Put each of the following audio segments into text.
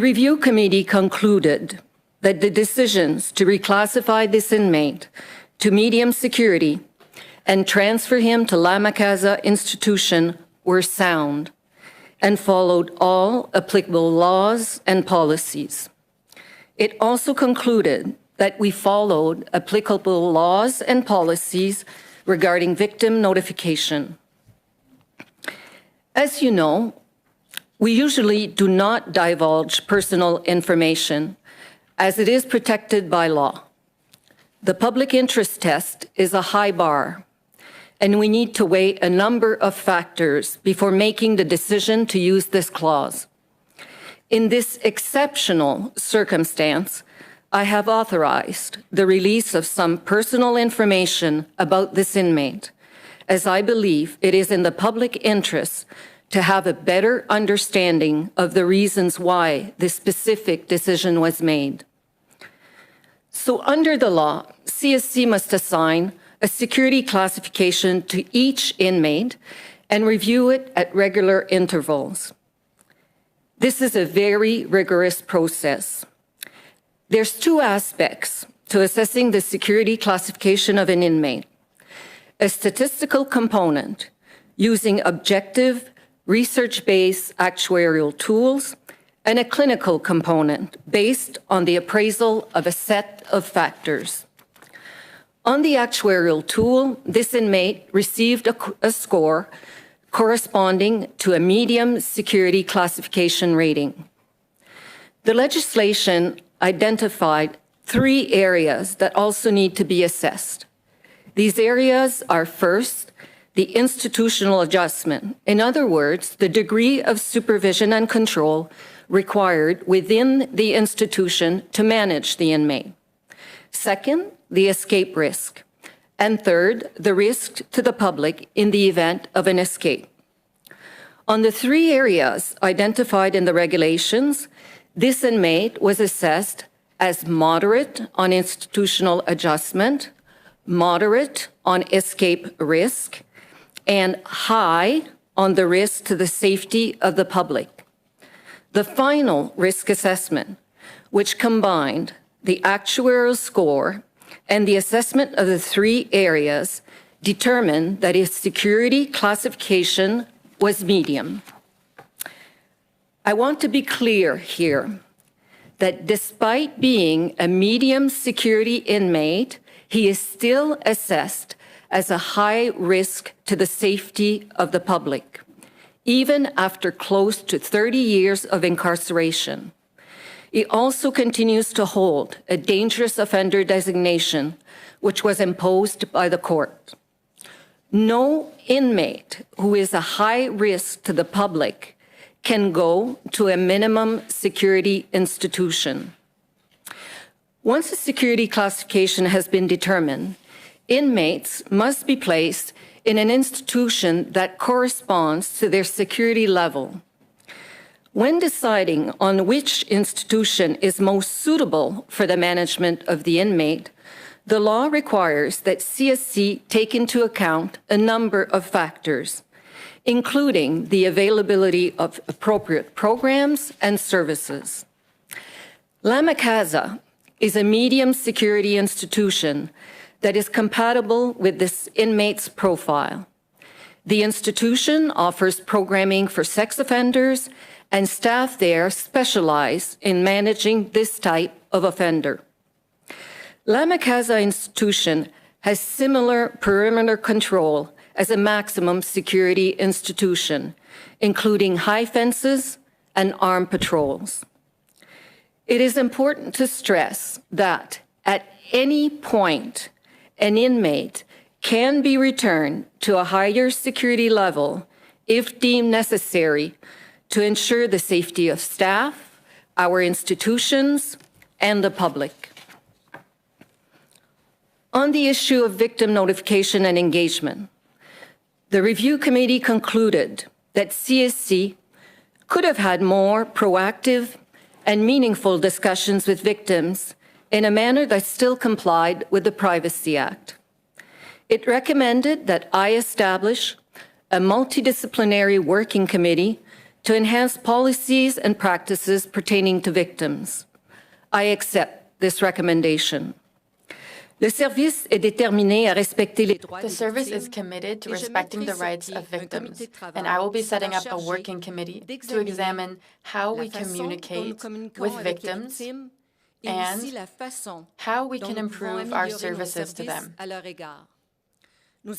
The review committee concluded that the decisions to reclassify this inmate to medium security and transfer him to Lamakaza Institution were sound and followed all applicable laws and policies. It also concluded that we followed applicable laws and policies regarding victim notification. As you know, we usually do not divulge personal information as it is protected by law. The public interest test is a high bar, and we need to weigh a number of factors before making the decision to use this clause. In this exceptional circumstance, I have authorized the release of some personal information about this inmate, as I believe it is in the public interest to have a better understanding of the reasons why this specific decision was made. So under the law, CSC must assign a security classification to each inmate and review it at regular intervals. This is a very rigorous process. There's two aspects to assessing the security classification of an inmate: a statistical component using objective, research-based actuarial tools, and a clinical component based on the appraisal of a set of factors. On the actuarial tool, this inmate received a score corresponding to a medium security classification rating. The legislation identified 3 areas that also need to be assessed. These areas are, first, the institutional adjustment. In other words, the degree of supervision and control required within the institution to manage the inmate. Second, the escape risk. And third, the risk to the public in the event of an escape. On the 3 areas identified in the regulations, this inmate was assessed as moderate on institutional adjustment, moderate on escape risk, and high on the risk to the safety of the public. The final risk assessment, which combined the actuarial score and the assessment of the 3 areas, determined that his security classification was medium. I want to be clear here that despite being a medium security inmate, he is still assessed as a high risk to the safety of the public, even after close to 30 years of incarceration. He also continues to hold a dangerous offender designation, which was imposed by the court. No inmate who is a high risk to the public can go to a minimum security institution. Once a security classification has been determined, inmates must be placed in an institution that corresponds to their security level. When deciding on which institution is most suitable for the management of the inmate, the law requires that CSC take into account a number of factors, including the availability of appropriate programs and services. Lamakaza is a medium security institution that is compatible with this inmate's profile. The institution offers programming for sex offenders, and staff there specialize in managing this type of offender. Lamakaza Institution has similar perimeter control as a maximum security institution, including high fences and armed patrols. It is important to stress that at any point, an inmate can be returned to a higher security level if deemed necessary to ensure the safety of staff, our institutions, and the public. On the issue of victim notification and engagement, the review committee concluded that CSC could have had more proactive and meaningful discussions with victims in a manner that still complied with the Privacy Act. It recommended that I establish a multidisciplinary working committee to enhance policies and practices pertaining to victims. I accept this recommendation. Le service est déterminé à respecter les droits des victimes. The service is committed to respecting the rights of victims, and I will be setting up a working committee to examine how we communicate with victims and how we can improve our services to them. We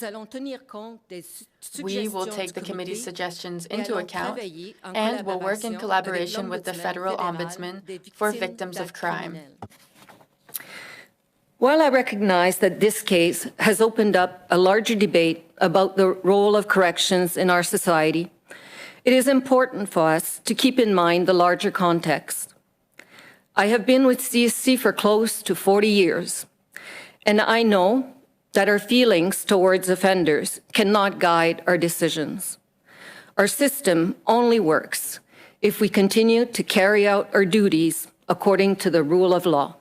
will take the committee's suggestions into account and will work in collaboration with the Federal Ombudsman for victims of crime. While I recognize that this case has opened up a larger debate about the role of corrections in our society, it is important for us to keep in mind the larger context. I have been with CSC for close to 40 years, and I know that our feelings towards offenders cannot guide our decisions. Our system only works if we continue to carry out our duties according to the rule of law.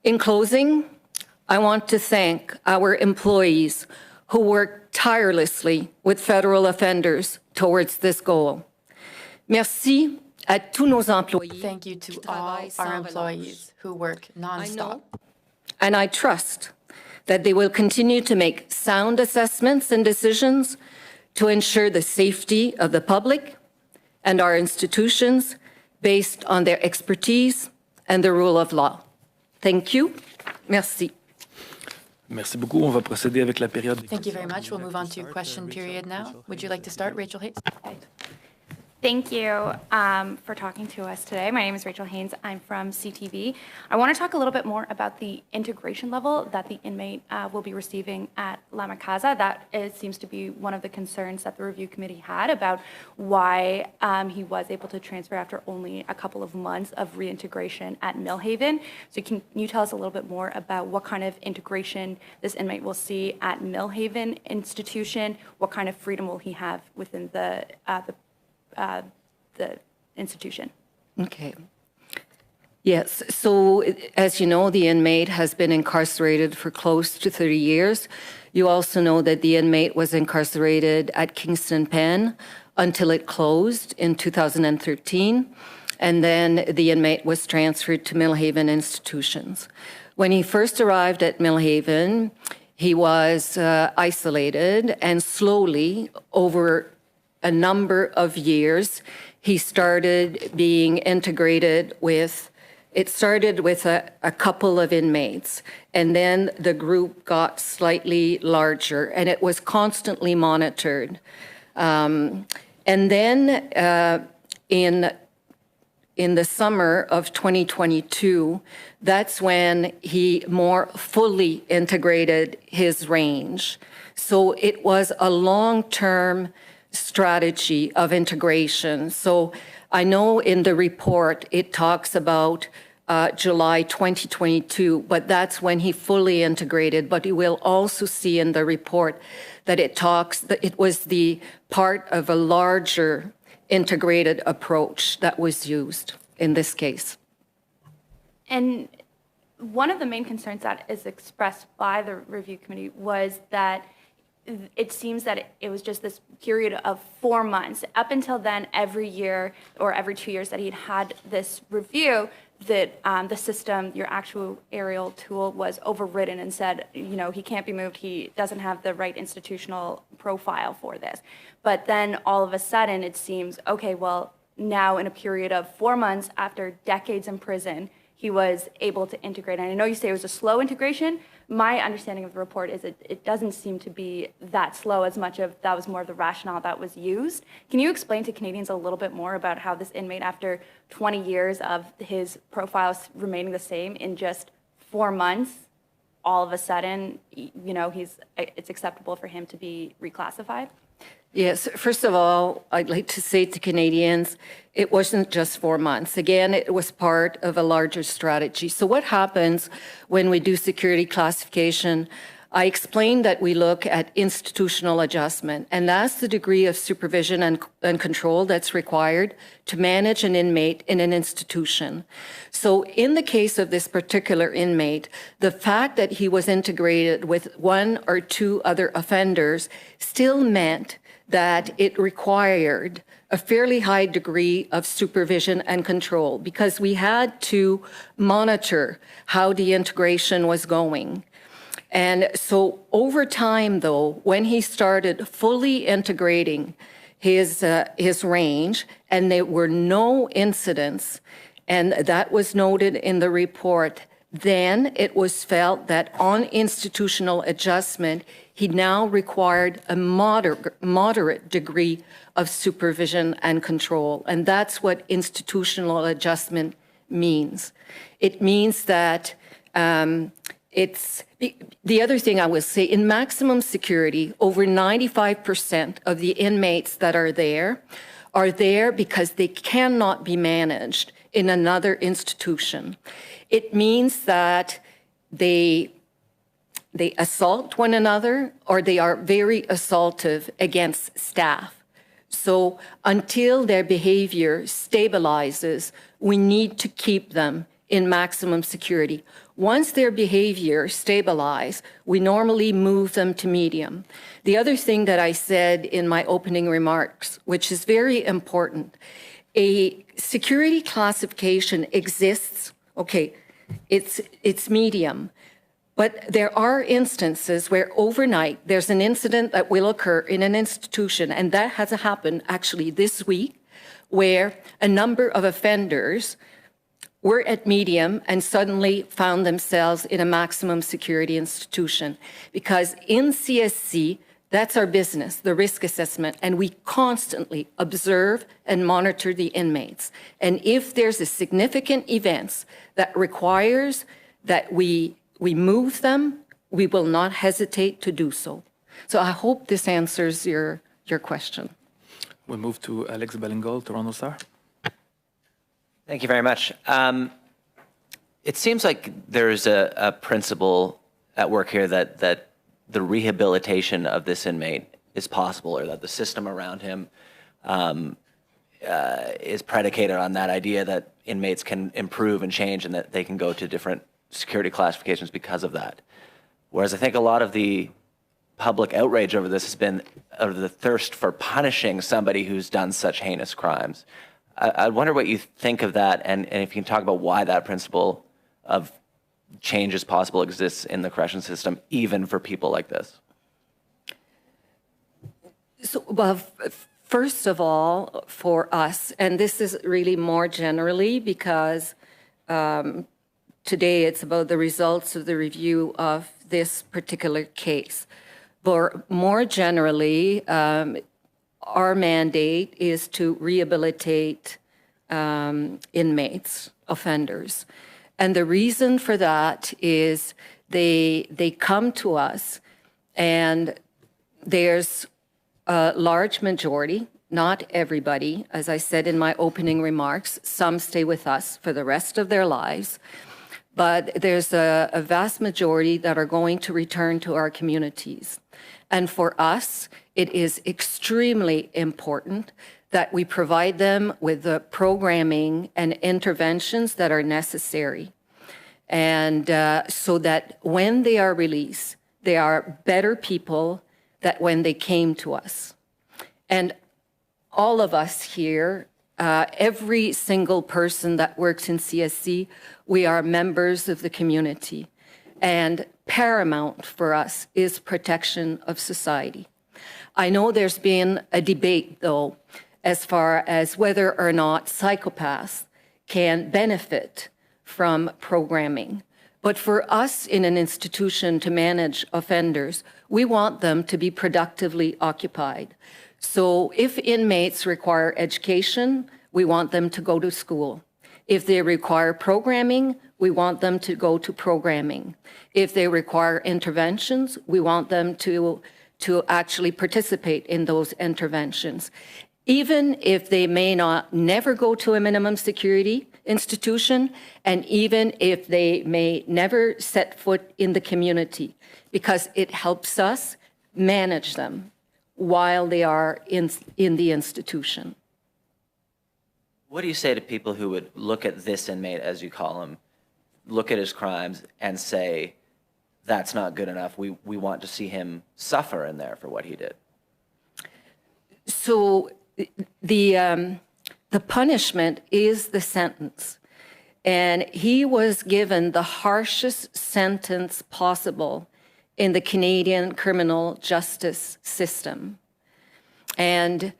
In closing, I want to thank our employees who work tirelessly with federal offenders towards this goal. Merci à tous nos employés. Thank you to all our employees who work nonstop. And I trust that they will continue to make sound assessments and decisions to ensure the safety of the public and our institutions based on their expertise and the rule of law. Thank you. Merci. Merci beaucoup. On va procéder avec la période. Thank you very much. We'll move on to question period now. Would you like to start, Rachel Hayes? Thank you for talking to us today. My name is Rachel Haynes. I'm from CTV. I want to talk a little bit more about the integration level that the inmate will be receiving at La Casa. That seems to be one of the concerns that the review committee had about why he was able to transfer after only a couple of months of reintegration at Millhaven. So can you tell us a little bit more about what kind of integration this inmate will see at Millhaven institution? What kind of freedom will he have within the institution? Okay. Yes, so as you know, the inmate has been incarcerated for close to 30 years. You also know that the inmate was incarcerated at Kingston Pen until it closed in 2013, and then the inmate was transferred to Millhaven institutions. When he first arrived at Millhaven, he was isolated, and slowly, over a number of years, he started being integrated with, it started with a couple of inmates, and then the group got slightly larger, and it was constantly monitored. And then in the summer of 2022, that's when he more fully integrated his range. So it was a long-term strategy of integration. So I know in the report it talks about July 2022, but that's when he fully integrated. But you will also see in the report that it talks that it was the part of a larger integrated approach that was used in this case. And one of the main concerns that is expressed by the review committee was that it seems that it was just this period of 4 months. Up until then, every year or every 2 years that he'd had this review, that the system, your actuarial tool, was overridden and said, you know, he can't be moved, he doesn't have the right institutional profile for this. But then all of a sudden it seems, okay, well, now in a period of 4 months after decades in prison, he was able to integrate. And I know you say it was a slow integration. My understanding of the report is it doesn't seem to be that slow, as much of that was more of the rationale that was used. Can you explain to Canadians a little bit more about how this inmate, after 20 years of his profile remaining the same, in just 4 months, all of a sudden, you know, it's acceptable for him to be reclassified? Yes, first of all, I'd like to say to Canadians, it wasn't just 4 months. Again, it was part of a larger strategy. So what happens when we do security classification? I explained that we look at institutional adjustment, and that's the degree of supervision and control that's required to manage an inmate in an institution. So in the case of this particular inmate, the fact that he was integrated with 1 or 2 other offenders still meant that it required a fairly high degree of supervision and control because we had to monitor how the integration was going. And so over time, though, when he started fully integrating his range, and there were no incidents, and that was noted in the report, then it was felt that on institutional adjustment, he now required a moderate degree of supervision and control. And that's what institutional adjustment means. It means that it's the other thing I will say, in maximum security, over 95% of the inmates that are there because they cannot be managed in another institution. It means that they assault one another or they are very assaultive against staff. So until their behavior stabilizes, we need to keep them in maximum security. Once their behavior stabilizes, we normally move them to medium. The other thing that I said in my opening remarks, which is very important, a security classification exists, okay, it's medium, but there are instances where overnight there's an incident that will occur in an institution, and that has happened actually this week, where a number of offenders were at medium and suddenly found themselves in a maximum security institution. Because in CSC, that's our business, the risk assessment, and we constantly observe and monitor the inmates. And if there's a significant event that requires that we move them, we will not hesitate to do so. So I hope this answers your question. We move to Alex Bellingal, Toronto Star. Thank you very much. It seems like there's a principle at work here that the rehabilitation of this inmate is possible, or that the system around him is predicated on that idea that inmates can improve and change and that they can go to different security classifications because of that. Whereas I think a lot of the public outrage over this has been of the thirst for punishing somebody who's done such heinous crimes. I wonder what you think of that, and if you can talk about why that principle of change is possible exists in the correction system, even for people like this. So, well, first of all, for us, and this is really more generally because today it's about the results of the review of this particular case. But more generally, our mandate is to rehabilitate inmates, offenders. And the reason for that is they come to us and there's a large majority, not everybody, as I said in my opening remarks, some stay with us for the rest of their lives, but there's a vast majority that are going to return to our communities. And for us, it is extremely important that we provide them with the programming and interventions that are necessary. And so that when they are released, they are better people than when they came to us. And all of us here, every single person that works in CSC, we are members of the community. And paramount for us is protection of society. I know there's been a debate, though, as far as whether or not psychopaths can benefit from programming. But for us in an institution to manage offenders, we want them to be productively occupied. So if inmates require education, we want them to go to school. If they require programming, we want them to go to programming. If they require interventions, we want them to actually participate in those interventions. Even if they may not never go to a minimum security institution, and even if they may never set foot in the community, because it helps us manage them while they are in the institution. What do you say to people who would look at this inmate, as you call him, look at his crimes and say, that's not good enough, we want to see him suffer in there for what he did? So the punishment is the sentence. And he was given the harshest sentence possible in the Canadian criminal justice system. And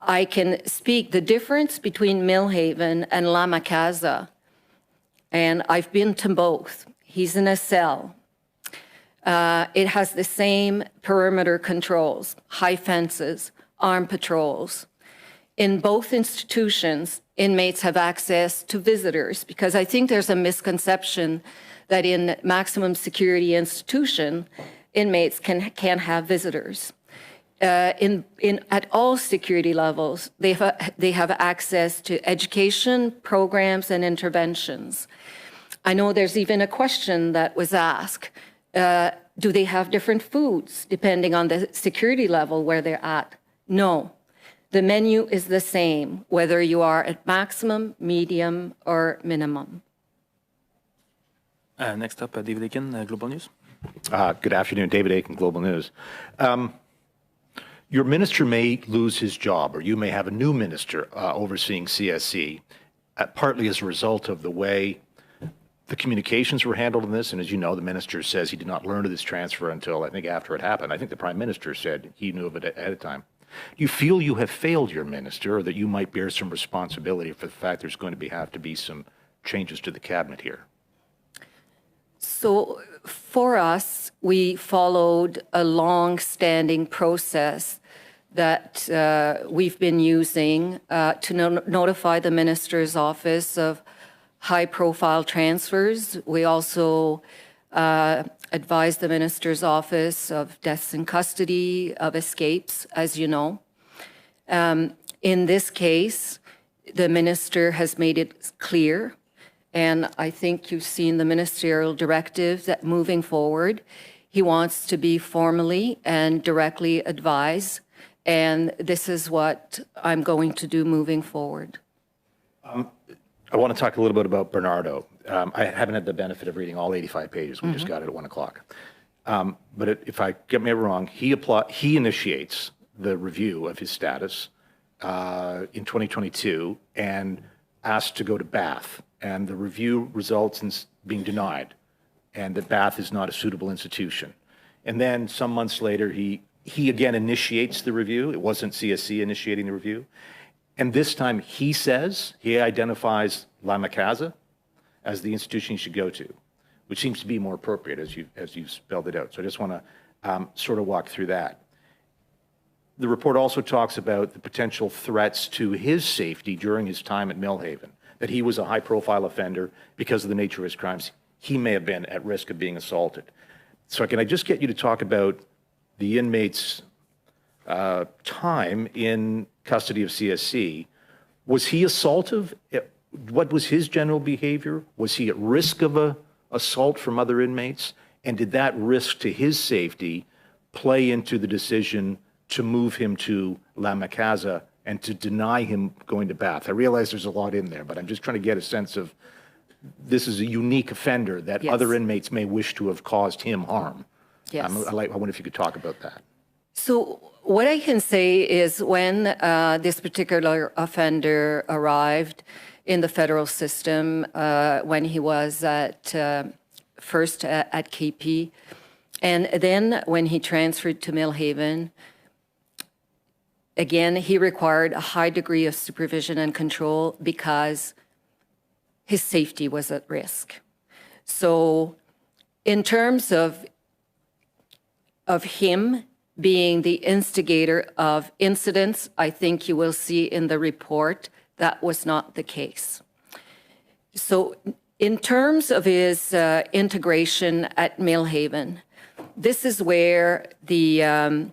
I can speak the difference between Millhaven and Lama Casa, and I've been to both. He's in a cell. It has the same perimeter controls, high fences, armed patrols. In both institutions, inmates have access to visitors, because I think there's a misconception that in maximum security institution, inmates can't have visitors. At all security levels, they have access to education programs and interventions. I know there's even a question that was asked, do they have different foods depending on the security level where they're at? No. The menu is the same, whether you are at maximum, medium, or minimum. Next up, David Aiken, Global News. Good afternoon, David Aiken, Global News. Your minister may lose his job, or you may have a new minister overseeing CSC, partly as a result of the way the communications were handled in this. And as you know, the minister says he did not learn of this transfer until, I think, after it happened. I think the Prime Minister said he knew of it ahead of time. Do you feel you have failed your minister, or that you might bear some responsibility for the fact there's going to have to be some changes to the cabinet here? So for us, we followed a long-standing process that we've been using to notify the minister's office of high-profile transfers. We also advise the minister's office of deaths in custody, of escapes, as you know. In this case, the minister has made it clear, and I think you've seen the ministerial directive that moving forward, he wants to be formally and directly advised, and this is what I'm going to do moving forward. I want to talk a little bit about Bernardo. I haven't had the benefit of reading all 85 pages. We just got it at 1 o'clock. But if I get me wrong, he initiates the review of his status in 2022 and asked to go to Bath. And the review results in being denied, and that Bath is not a suitable institution. And then some months later, he again initiates the review. It wasn't CSC initiating the review. And this time he identifies Lama Casa as the institution you should go to, which seems to be more appropriate as you spelled it out. So I just want to sort of walk through that. The report also talks about the potential threats to his safety during his time at Millhaven, that he was a high-profile offender because of the nature of his crimes. He may have been at risk of being assaulted. So can I just get you to talk about the inmate's time in custody of CSC? Was he assaultive? What was his general behavior? Was he at risk of a assault from other inmates? And did that risk to his safety play into the decision to move him to Lama Casa and to deny him going to Bath? I realize there's a lot in there, but I'm just trying to get a sense of this is a unique offender that Yes. other inmates may wish to have caused him harm. Yes. I wonder if you could talk about that. So what I can say is when this particular offender arrived in the federal system, when he was first at KP, and then when he transferred to Millhaven, again, he required a high degree of supervision and control because his safety was at risk. So in terms of him being the instigator of incidents, I think you will see in the report that was not the case. So in terms of his integration at Millhaven, this is where the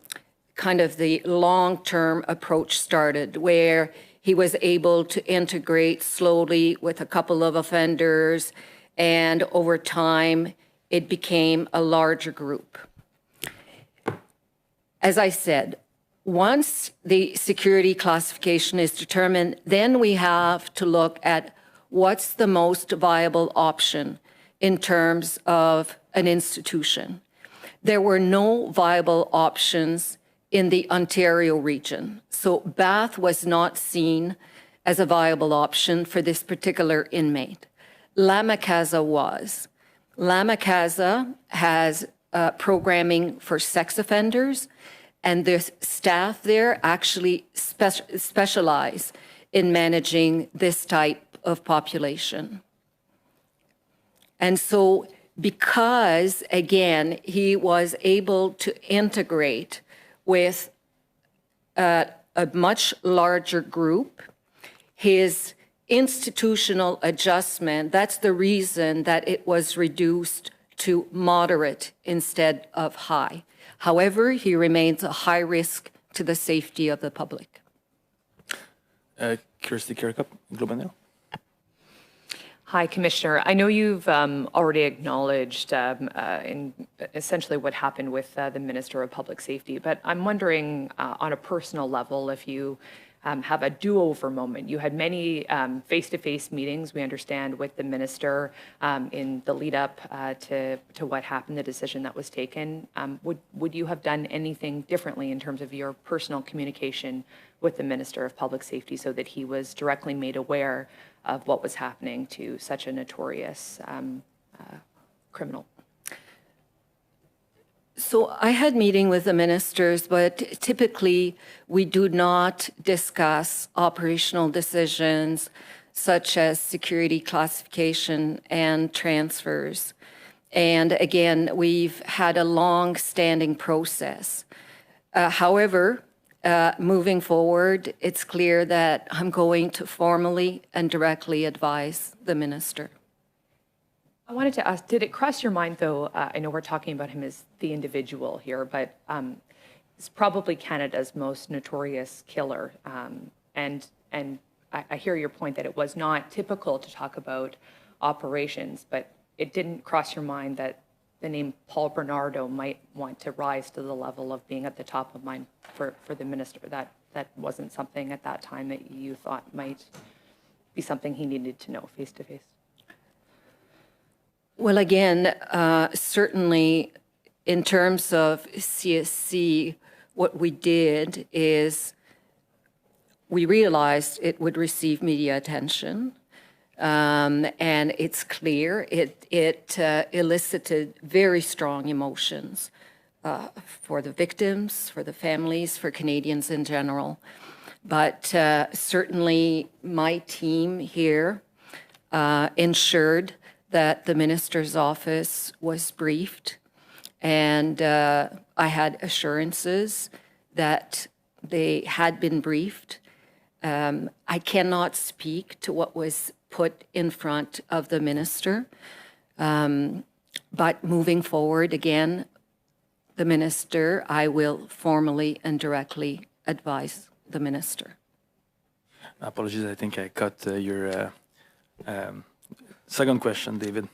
kind of the long-term approach started, where he was able to integrate slowly with a couple of offenders, and over time, it became a larger group. As I said, once the security classification is determined, then we have to look at what's the most viable option in terms of an institution. There were no viable options in the Ontario region. So Bath was not seen as a viable option for this particular inmate. Lamakaza was. Lamakaza has programming for sex offenders, and the staff there actually specialize in managing this type of population. And so because, again, he was able to integrate with a much larger group, his institutional adjustment, that's the reason that it was reduced to moderate instead of high. However, he remains a high risk to the safety of the public. Kirsty Kirkup, Globe and Mail. Hi, Commissioner. I know you've already acknowledged in essentially what happened with the Minister of Public Safety, but I'm wondering on a personal level if you have a do-over moment. You had many face-to-face meetings, we understand, with the Minister in the lead-up to what happened, the decision that was taken. Would you have done anything differently in terms of your personal communication with the Minister of Public Safety so that he was directly made aware of what was happening to such a notorious criminal? So I had meeting with the ministers, but typically we do not discuss operational decisions such as security classification and transfers. And again, we've had a long-standing process. However, moving forward, it's clear that I'm going to formally and directly advise the minister. I wanted to ask, did it cross your mind, though, I know we're talking about him as the individual here, but he's probably Canada's most notorious killer. And I hear your point that it was not typical to talk about operations, but it didn't cross your mind that the name Paul Bernardo might want to rise to the level of being at the top of mind for the minister. That wasn't something at that time that you thought might be something he needed to know face to face? Well, again, certainly in terms of CSC, what we did is we realized it would receive media attention. And it's clear it elicited very strong emotions for the victims, for the families, for Canadians in general. But certainly my team here ensured that the minister's office was briefed, and I had assurances that they had been briefed. I cannot speak to what was put in front of the minister, but moving forward, again, the minister, I will formally and directly advise the minister. Apologies, I think I cut your second question, David.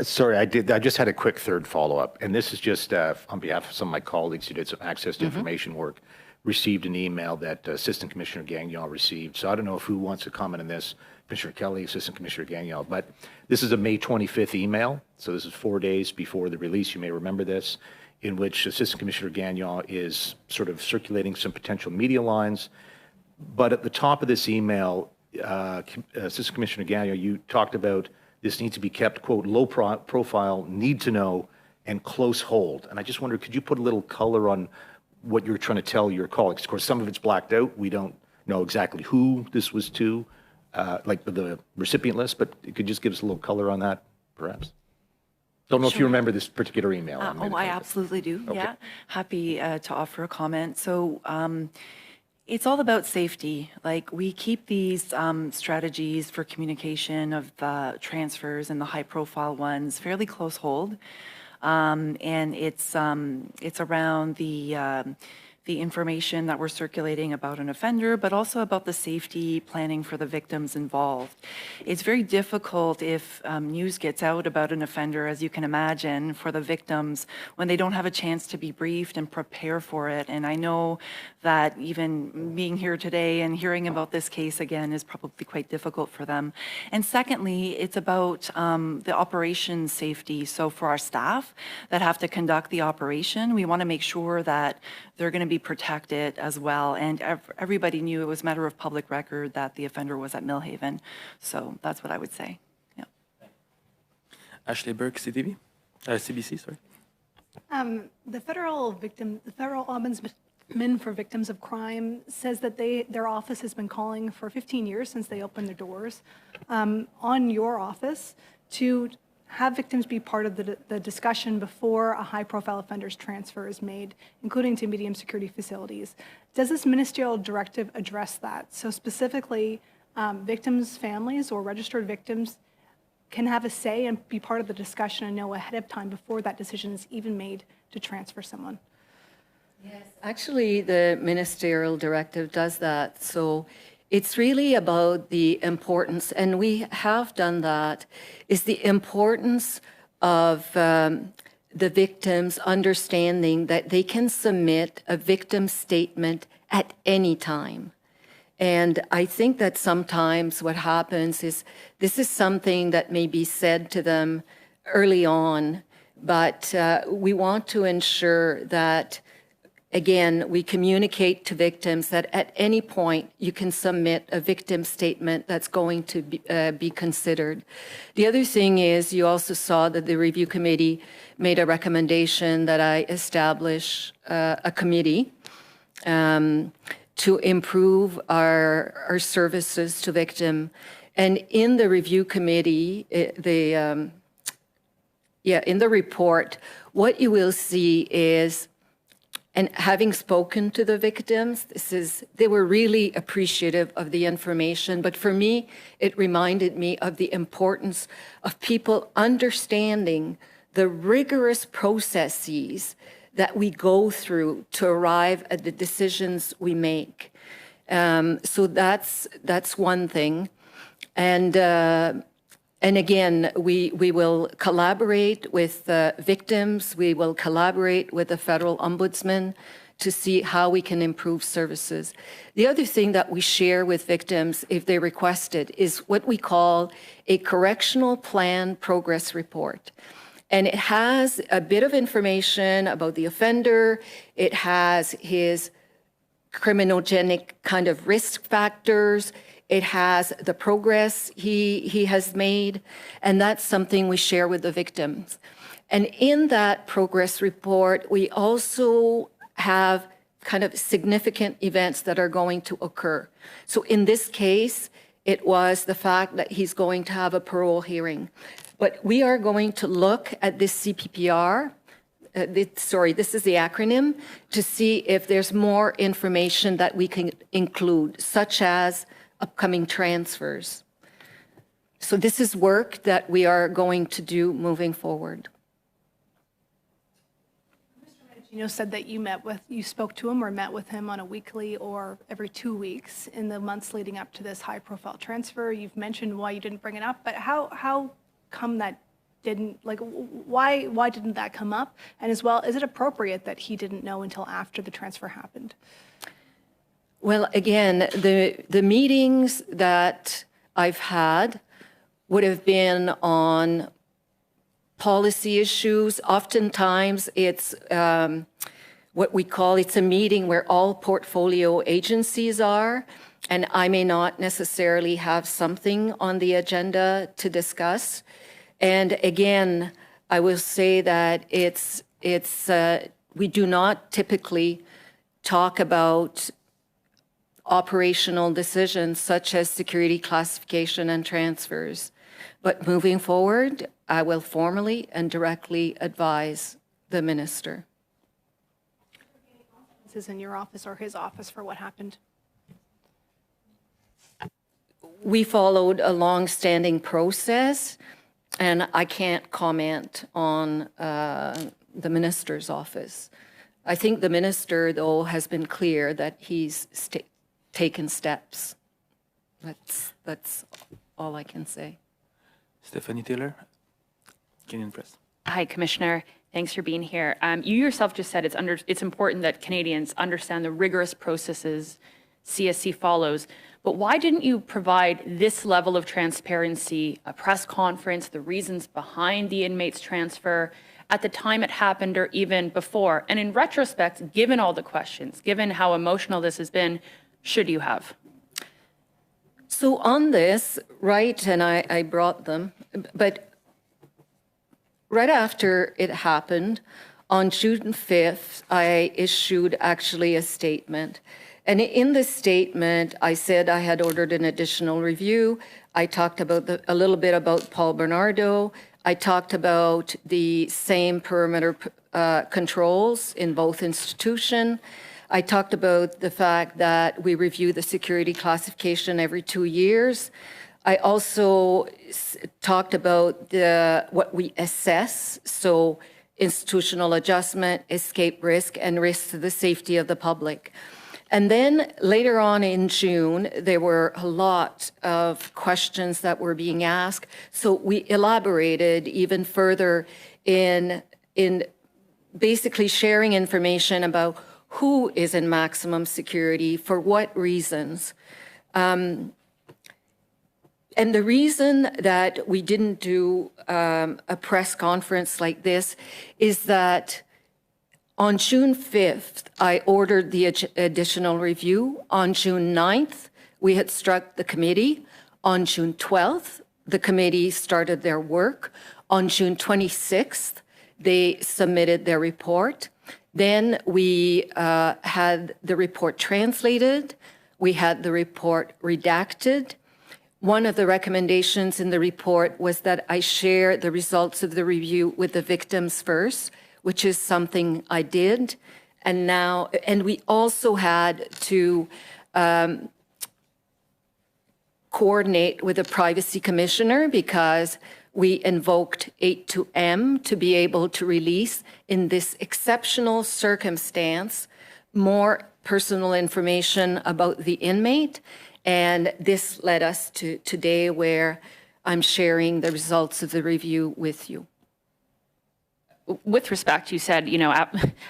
Sorry, I did. I just had a quick third follow-up, and this is just on behalf of some of my colleagues who did some access to information work, received an email that Assistant Commissioner Gagnon received. So I don't know who wants to comment on this, Commissioner Kelly, Assistant Commissioner Gagnon, but this is a May 25th email. So this is 4 days before the release. You may remember this, in which Assistant Commissioner Gagnon is sort of circulating some potential media lines. But at the top of this email, Assistant Commissioner Gagnon, you talked about this needs to be kept, quote, low profile, need to know, and close hold. And I just wondered, could you put a little color on what you're trying to tell your colleagues? Of course, some of it's blacked out. We don't know exactly who this was to, like the recipient list, but you could just give us a little color on that, perhaps? Don't know if you remember this particular email. I absolutely do, Okay. yeah. Happy to offer a comment. So it's all about safety. Like, we keep these strategies for communication of the transfers and the high-profile ones fairly close hold. And it's around the information that we're circulating about an offender, but also about the safety planning for the victims involved. It's very difficult if news gets out about an offender, as you can imagine, for the victims when they don't have a chance to be briefed and prepare for it. And I know that even being here today and hearing about this case again is probably quite difficult for them. And secondly, it's about the operation safety. So for our staff that have to conduct the operation, we want to make sure that they're going to be community protect it as well. And everybody knew it was a matter of public record that the offender was at Millhaven. So that's what I would say. Yeah. Ashley Burke, CBC, sorry. The federal ombudsman for victims of crime says that their office has been calling for 15 years since they opened their doors on your office to have victims be part of the discussion before a high-profile offender's transfer is made, including to medium security facilities. Does this ministerial directive address that? So specifically, victims' families or registered victims can have a say and be part of the discussion and know ahead of time before that decision is even made to transfer someone? Yes, actually, the ministerial directive does that. So it's really about the importance, and we have done that, is the importance of the victims understanding that they can submit a victim statement at any time. And I think that sometimes what happens is this is something that may be said to them early on, but we want to ensure that, again, we communicate to victims that at any point you can submit a victim statement that's going to be considered. The other thing is you also saw that the review committee made a recommendation that I establish a committee to improve our services to victim. And in the review committee, in the report, what you will see is, and having spoken to the victims, they were really appreciative of the information. But for me, it reminded me of the importance of people understanding the rigorous processes that we go through to arrive at the decisions we make. So that's one thing. And again, we will collaborate with victims. We will collaborate with the federal ombudsman to see how we can improve services. The other thing that we share with victims, if they request it, is what we call a correctional plan progress report. And it has a bit of information about the offender. It has his criminogenic kind of risk factors. It has the progress he has made, and that's something we share with the victims. And in that progress report, we also have kind of significant events that are going to occur. So in this case, it was the fact that he's going to have a parole hearing. But we are going to look at this CPPR, this is the acronym, to see if there's more information that we can include, such as upcoming transfers. So this is work that we are going to do moving forward. Said that you spoke to him or met with him on a weekly or every 2 weeks in the months leading up to this high-profile transfer. You've mentioned why you didn't bring it up, but how come that didn't, why didn't that come up? And as well, is it appropriate that he didn't know until after the transfer happened? Well, again, the meetings that I've had would have been on policy issues. Oftentimes, it's what we call, it's a meeting where all portfolio agencies are, and I may not necessarily have something on the agenda to discuss. And again, I will say that we do not typically talk about operational decisions such as security classification and transfers. But moving forward, I will formally and directly advise the minister. This is in your office or his office for what happened? We followed a long-standing process, and I can't comment on the minister's office. I think the minister, though, has been clear that he's taken steps. That's all I can say. Stephanie Taylor, Canadian Press. Hi, Commissioner. Thanks for being here. You yourself just said it's important that Canadians understand the rigorous processes CSC follows. But why didn't you provide this level of transparency, a press conference, the reasons behind the inmate's transfer, at the time it happened or even before? And in retrospect, given all the questions, given how emotional this has been, should you have? So on this, right, and I brought them, but right after it happened, on June 5th, I issued actually a statement. And in the statement, I said I had ordered an additional review. I talked about a little bit about Paul Bernardo. I talked about the same perimeter controls in both institutions. I talked about the fact that we review the security classification every 2 years. I also talked about what we assess, so institutional adjustment, escape risk, and risk to the safety of the public. And then later on in June, there were a lot of questions that were being asked. So we elaborated even further in basically sharing information about who is in maximum security, for what reasons. And the reason that we didn't do a press conference like this is that on June 5th, I ordered the additional review. On June 9th, we had struck the committee. On June 12th, the committee started their work. On June 26th, they submitted their report. Then we had the report translated. We had the report redacted. One of the recommendations in the report was that I share the results of the review with the victims first, which is something I did. And we also had to coordinate with the privacy commissioner because we invoked 82M to be able to release in this exceptional circumstance more personal information about the inmate. And this led us to today where I'm sharing the results of the review with you. With respect, you said,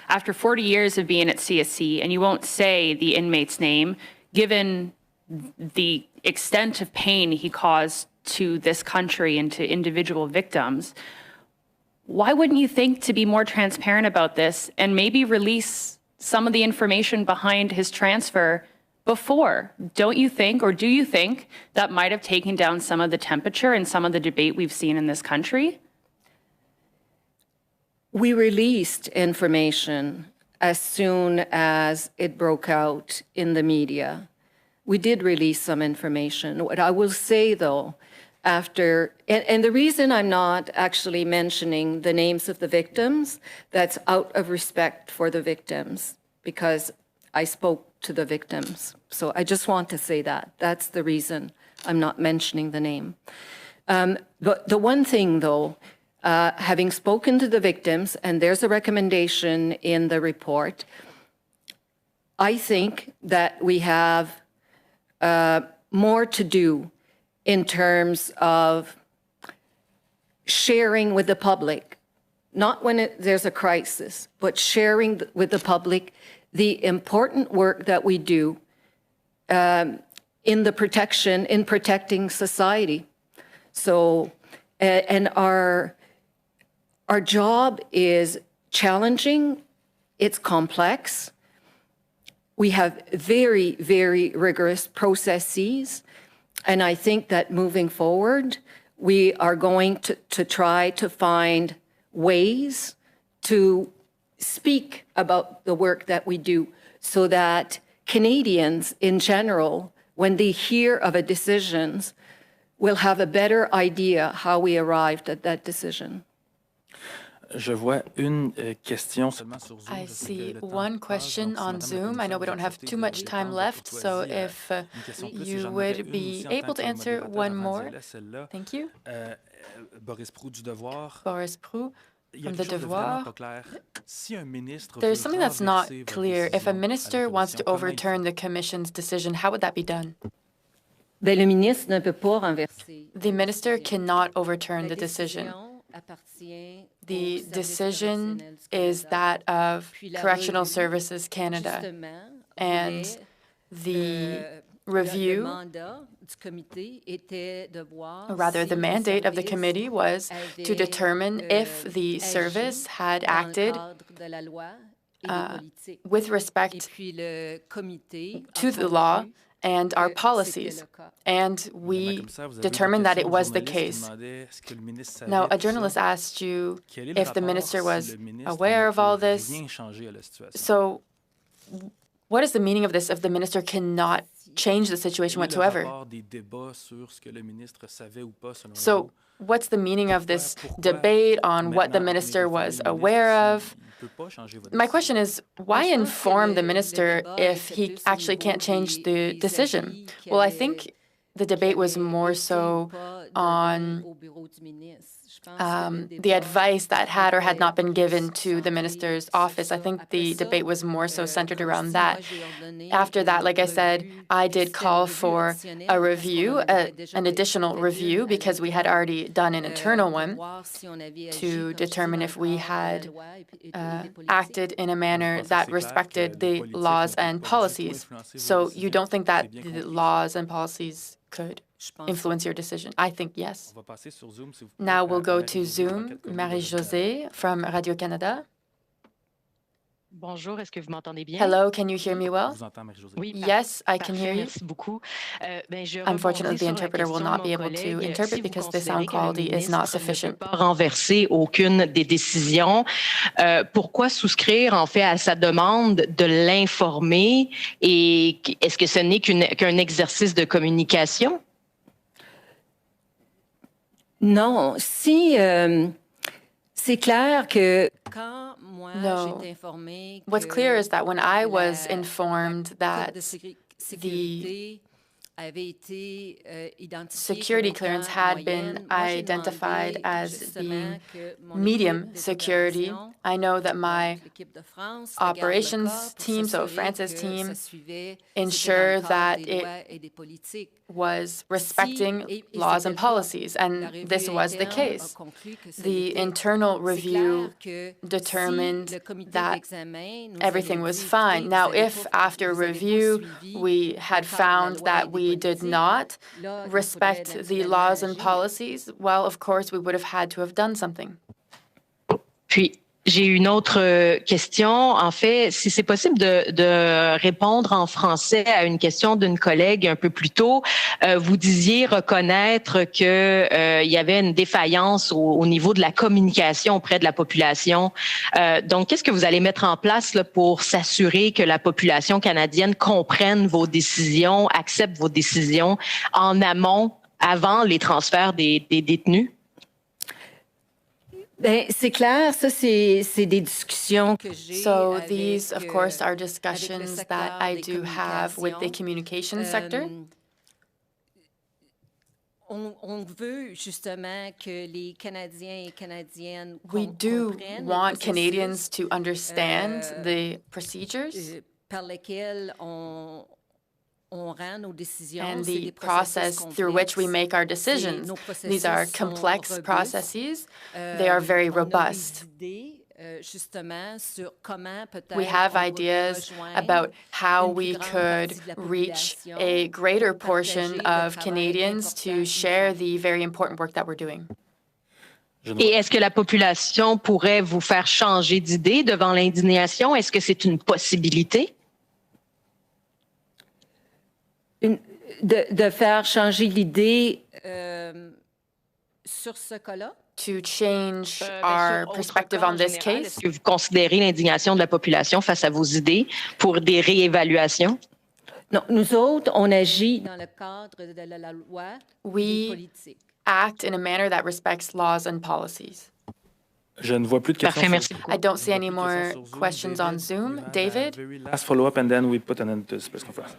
after 40 years of being at CSC, and you won't say the inmate's name, given the extent of pain he caused to this country and to individual victims, why wouldn't you think to be more transparent about this and maybe release some of the information behind his transfer before? Don't you think, or do you think, that might have taken down some of the temperature and some of the debate we've seen in this country? We released information as soon as it broke out in the media. We did release some information. What I will say, though, and the reason I'm not actually mentioning the names of the victims, that's out of respect for the victims, because I spoke to the victims. So I just want to say that. That's the reason I'm not mentioning the name. But the one thing, though, having spoken to the victims, and there's a recommendation in the report, I think that we have more to do in terms of sharing with the public, not when there's a crisis, but sharing with the public the important work that we do in protecting society. So, and our job is challenging, it's complex. We have very, very rigorous processes. And I think that moving forward, we are going to try to find ways to speak about the work that we do so that Canadians in general, when they hear of a decision, will have a better idea how we arrived at that decision. Je vois une question seulement sur Zoom. I see one question on Zoom. I know we don't have too much time left, so if you would be able to answer one more. Thank you. Boris Proulx du Devoir. Boris Proulx from The Devoir. There's something that's not clear. If a minister wants to overturn the Commission's decision, how would that be done? Le ministre ne peut pas renverser. The minister cannot overturn the decision. The decision is that of Correctional Services Canada, and the review Or rather, the mandate of the committee was to determine if the service had acted with respect to the law and our policies. And we determined that it was the case. Now, a journalist asked you if the minister was aware of all this. So what is the meaning of this if the minister cannot change the situation whatsoever? So what's the meaning of this debate on what the minister was aware of? My question is, why inform the minister if he actually can't change the decision? Well, I think the debate was more so on the advice that had or had not been given to the minister's office. I think the debate was more so centered around that. After that, like I said, I did call for a review, an additional review, because we had already done an internal one to determine if we had acted in a manner that respected the laws and policies. So you don't think that the laws and policies could influence your decision? I think yes. Now we'll go to Zoom. Marie-Josée from Radio-Canada. Bonjour, est-ce que vous m'entendez bien? Hello, can you hear me well? Yes, I can hear you. Unfortunately, the interpreter will not be able to interpret because the sound quality is not sufficient. Renverser aucune des décisions. Pourquoi souscrire en fait à sa demande de l'informer et est-ce que ce n'est qu'un exercice de communication? Non, si c'est clair que quand no. What's clear is that when I was informed that the security clearance had been identified as being medium security, I know that my operations team, so France's team, ensured that it was respecting laws and policies, and this was the case. The internal review determined that everything was fine. Now, if after review we had found that we did not respect the laws and policies, well, of course, we would have had to have done something. Puis, j'ai une autre question. En fait, si c'est possible de répondre en français à une question d'une collègue un peu plus tôt, vous disiez reconnaître que il y avait une défaillance au niveau de la communication auprès de la population. Donc, qu'est-ce que vous allez mettre en place là, pour s'assurer que la population canadienne comprenne vos décisions, accepte vos décisions en amont, avant les transferts des détenus? Ben, c'est clair, ça c'est des discussions que j'ai. So these, of course, are discussions that I do have with the communication sector. On veut justement que les Canadiens et Canadiennes We do want Canadians to understand the procedures par lesquels on rend nos décisions. And the process through which we make our decisions. These are complex processes. They are very robust. We have ideas about how we could reach a greater portion of Canadians to share the very important work that we're doing. Et est-ce que la population pourrait vous faire changer d'idée devant l'indignation? Est-ce que c'est une possibilité? De faire changer l'idée sur ce cas-là? To change our perspective on this case. Est-ce que vous considérez l'indignation de la population face à vos idées pour des réévaluations? Non, nous autres, on agit dans le cadre de la loi et politique. Act in a manner that respects laws and policies. Je ne vois plus de questions. Parfait, merci. I don't see any more questions on Zoom. David? Last follow-up, and then we put an end to this press conference.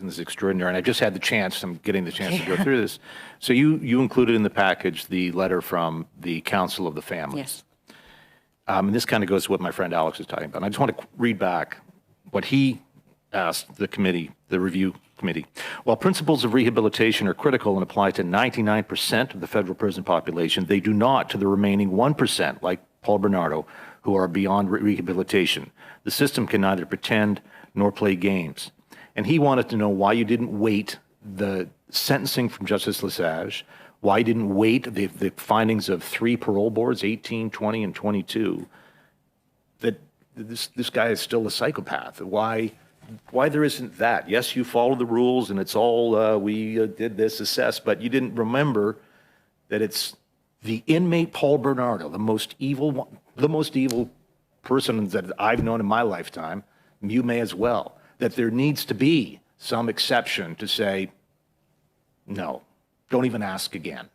This is extraordinary, and I just had the chance, I'm getting the chance to go through this. So you included in the package the letter from the Council of the Families. Yes. And this kind of goes to what my friend Alex was talking about. And I just want to read back what he asked the committee, the review committee. While principles of rehabilitation are critical and apply to 99% of the federal prison population, they do not to the remaining 1%, like Paul Bernardo, who are beyond rehabilitation. The system can neither pretend nor play games. And he wanted to know why you didn't wait the sentencing from Justice Lesage, why you didn't wait the findings of 3 parole boards, 18, 20, and 22, that this guy is still a psychopath. Why there isn't that? Yes, you follow the rules and it's all, we did this, assess, but you didn't remember that it's the inmate Paul Bernardo, the most evil person that I've known in my lifetime, you may as well, that there needs to be some exception to say, no, don't even ask again.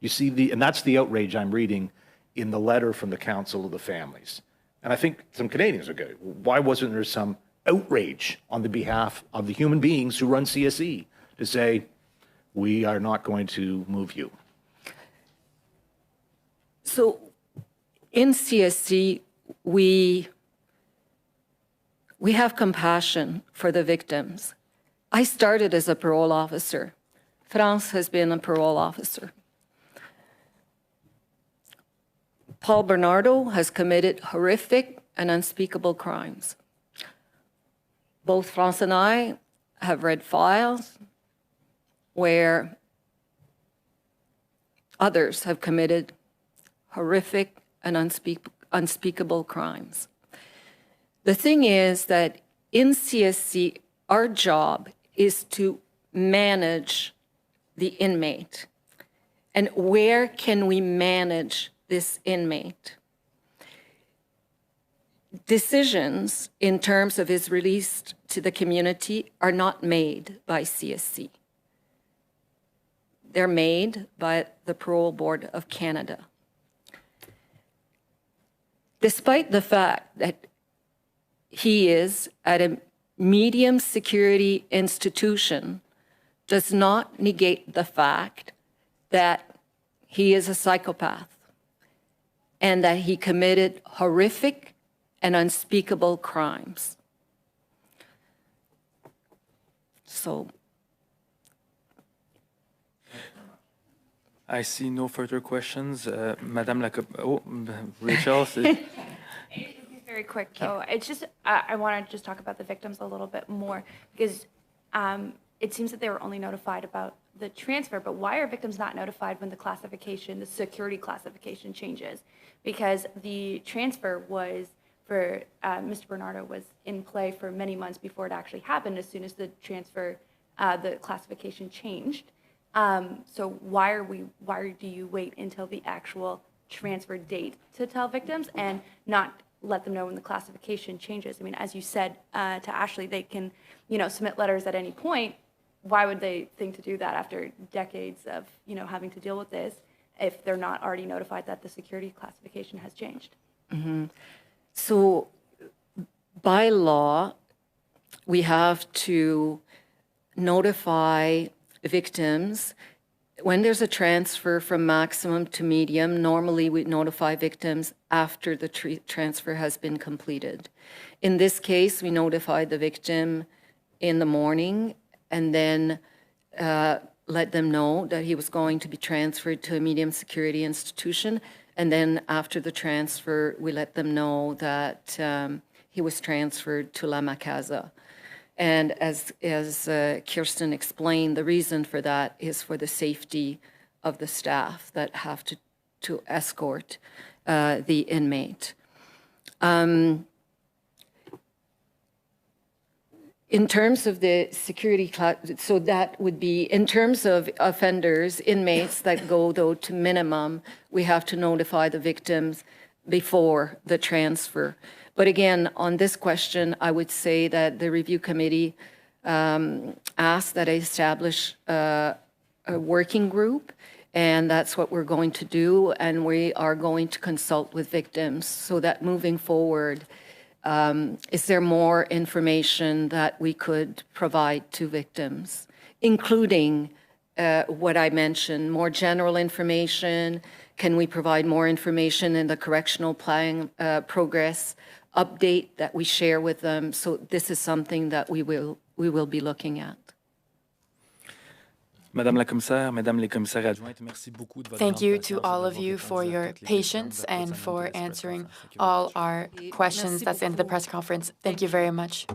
You see, and that's the outrage I'm reading in the letter from the Council of the Families. And I think some Canadians are good. Why wasn't there some outrage on the behalf of the human beings who run CSE to say, we are not going to move you? So in CSC, we have compassion for the victims. I started as a parole officer. France has been a parole officer. Paul Bernardo has committed horrific and unspeakable crimes. Both France and I have read files where others have committed horrific and unspeakable crimes. The thing is that in CSC, our job is to manage the inmate. And where can we manage this inmate? Decisions in terms of his release to the community are not made by CSC. They're made by the Parole Board of Canada. Despite the fact that he is at a medium security institution, does not negate the fact that he is a psychopath and that he committed horrific and unspeakable crimes. So I see no further questions. Madame la Rachel. Very quick, though. It's just, I want to just talk about the victims a little bit more, because it seems that they were only notified about the transfer, but why are victims not notified when the classification, the security classification changes? Because the transfer was for, Mr. Bernardo was in play for many months before it actually happened, as soon as the transfer, the classification changed. So why do you wait until the actual transfer date to tell victims and not let them know when the classification changes? I mean, as you said to Ashley, they can, submit letters at any point. Why would they think to do that after decades of, having to deal with this if they're not already notified that the security classification has changed? Mm-hmm. So by law, we have to notify victims when there's a transfer from maximum to medium. Normally, we notify victims after the transfer has been completed. In this case, we notified the victim in the morning and then let them know that he was going to be transferred to a medium security institution. And then after the transfer, we let them know that he was transferred to La Macasa. And as Kirsten explained, the reason for that is for the safety of the staff that have to escort the inmate. In terms of the security class, so that would be, in terms of offenders, inmates that go, though, to minimum, we have to notify the victims before the transfer. But again, on this question, I would say that the review committee asked that I establish a working group, and that's what we're going to do, and we are going to consult with victims so that moving forward, is there more information that we could provide to victims, including what I mentioned, more general information? Can we provide more information in the correctional plan progress update that we share with them? So this is something that we will be looking at. Madame la commissaire, Mesdames les commissaires adjointes, merci beaucoup de votre Thank you to all of you for your patience and for answering all our questions. That's the end of the press conference. Thank you very much.